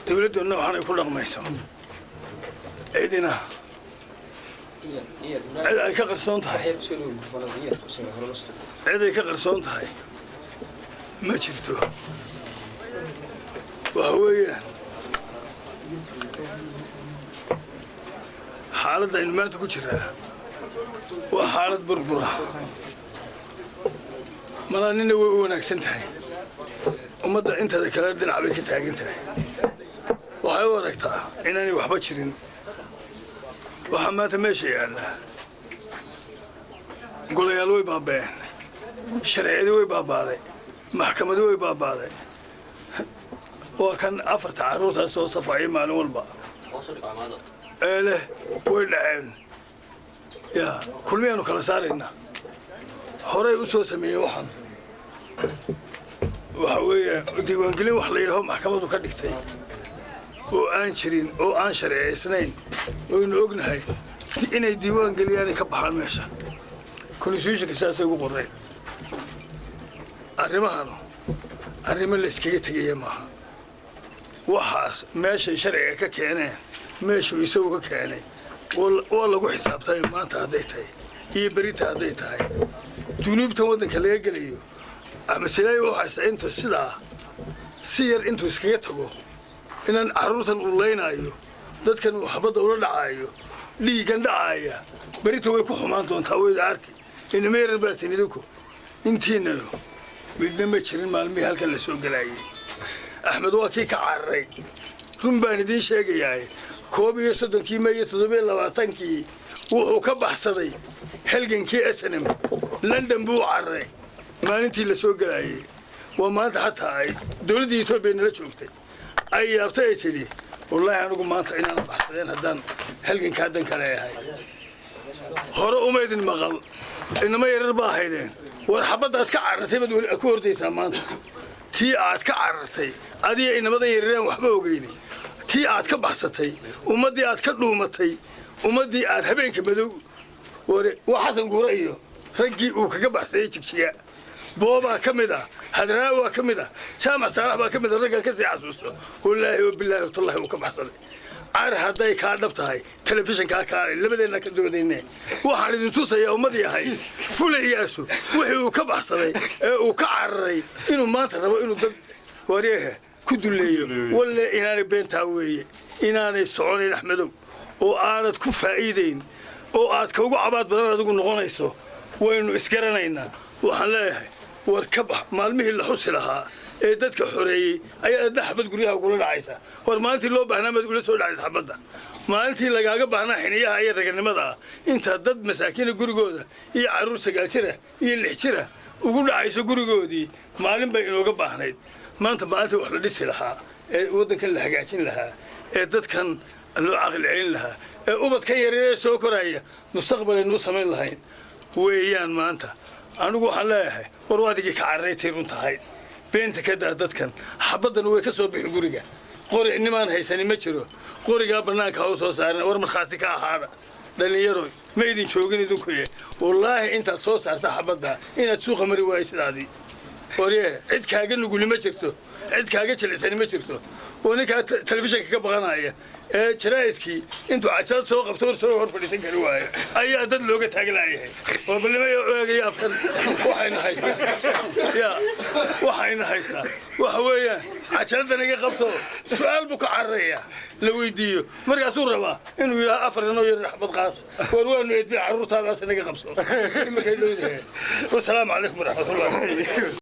dawladuna waxaan ay ku dhaqmayso ciidina ay ka qarsoon tahay ciiday ka qarsoon tahay ma jirto waxa weeyaan xaaladda aynu maanta ku jiraa waa xaalad burbura malaanina way u wanaagsan tahay ummadda intada kale dhinac bay ka taagan tahay waxay u aragtaa inaanay waxba jirin waxaa maanta meesha yaalla golayaal way baaba'een sharciyadii way baaba'day maxkamadii way baaba'day waa kan afarta carruurtaas soo safaya maalin walba ee leh way dhaceen yaa kulmiyaanu kala saaraynaa horey u soo sameeyey waxaan waxa weeye diiwaangelin wax la yidhaaho maxkamadu ka dhigtay oo aan jirin oo aan sharciyaysnayn waynu ognahay inay diiwaan geliyaanay ka baxaan meesha konstitutionka saasay ugu qoreen arrimahanu arrimo layskaga tegaya maaha waxaas meeshay sharciga ka keeneen meeshuu isagu ka keenay waa lagu xisaabtay maanta hadday tahay iyo berita hadday tahay dunuubtan waddanka laga gelayo axmed silaayi u haysta intuu sidaa si yar intuu iskaga tago inaan carruurtan uu laynaayo dadkan uu xabadda ula dhacaayo dhiiggan dhacaaya berita way ku xumaan doontaa wayda arki inama yarar baa tin idinku intiinanu midna ma jirin maalmihii halkan la soo gelaayay axmed waa kii ka cararay run baan idiin sheegayaa 31 May 720 wuxuu ka baxsaday halgankii SNM London buu cararay maalintii la soo gelaayay waa maanta xataa ay dawladda Itoobiya nala joogtay ay yaabtay ay tidhi wallaahi anigu maanta inaan baxsadeen haddaan halgankaa dan kale yahay hore uma idin maqal inama yarar baa haydeen war xabaddaad ka carartay baad weli ku hordaysaa maanta tii aad ka carartay adiga inamadan yararaan waxba ogeyni tii aad ka baxsatay ummaddii aad ka dhuumatay ummaddii aad habeenka madow ware waa xasan guura iyo raggii uu kaga baxsayay jigjiga boobaa ka mid ah hadraawi waa ka mid ah jaamac saalax baa ka mid ah raggan ka sii xasuusto wallaahi wabillaahi watallahi uu ka baxsaday caar hadday kaa dhab tahay telefishinkaa kaalay labadeenna ka doodayne waxaan idin tusayaa ummad yahay fulayaasu wixii uu ka baxsaday ee uu ka cararay inuu maanta rabo inuu dad wareeha ku duleeyo walle inaanay beentaa weeye inaanay soconayn axmedow oo aanad ku faa'iidayn oo aad ka ugu cabaad badan adigu noqonayso waynu isgaranaynaa waxaan leeyahay war ka bax maalmihii la xusi lahaa ee dadka xoreeyey ayaa adna xabad guryaha ugula dhacaysa war maalintii loo baahnaa maad ugula soo dhacday xabadda maalintii lagaaga baahnaa xiniyaha iyo raganimada inta dad masaakiina gurigooda iyo carruur 9 jira iyo 6 jira ugu dhacayso gurigoodii maalin bay inooga baahnayd maanta maalintii wax la dhisi lahaa ee waddankan la hagaajin lahaa ee dadkan loo caqli celin lahaa ee ubadkan yaryaree soo koraya mustaqbalaynu samayn lahayn weeyaan maanta anigu waxaan leeyahay war waadigii ka cararaytay runtahay beenta ka daa dadkan xabaddan way ka soo bixi guriga qori nimaan haysani ma jiro qorigaa bannaanka ha u soo saaran war markhaati ka ahaada dhallinyaro ma idin joogin idinku ye wallaahi intaad soo saarta xabadda inaad suuqa mari waaysidaadii warye cid kaaga nuguli ma jirto cid kaaga jilicsan ma jirto oo ninkaa telefishinka ka baqanaya ee jaraa'idkii intuu cajalad soo qabto soo hor fadhiisan kari waayo ayaa dad looga taaglayahay oo balnimay eegaya afkan waxayna haystaa waxa weeyaan cajaladdan iga qabto su'aal buu ka cararaya la weydiiyo markaasuu rabaa inuu yidhaha 4 inoo yar xabad qaato war waanu eedbin carruurtaadaas inaga qabso imarkay dhowdahay wasalaamu calaykum waraxmatullahi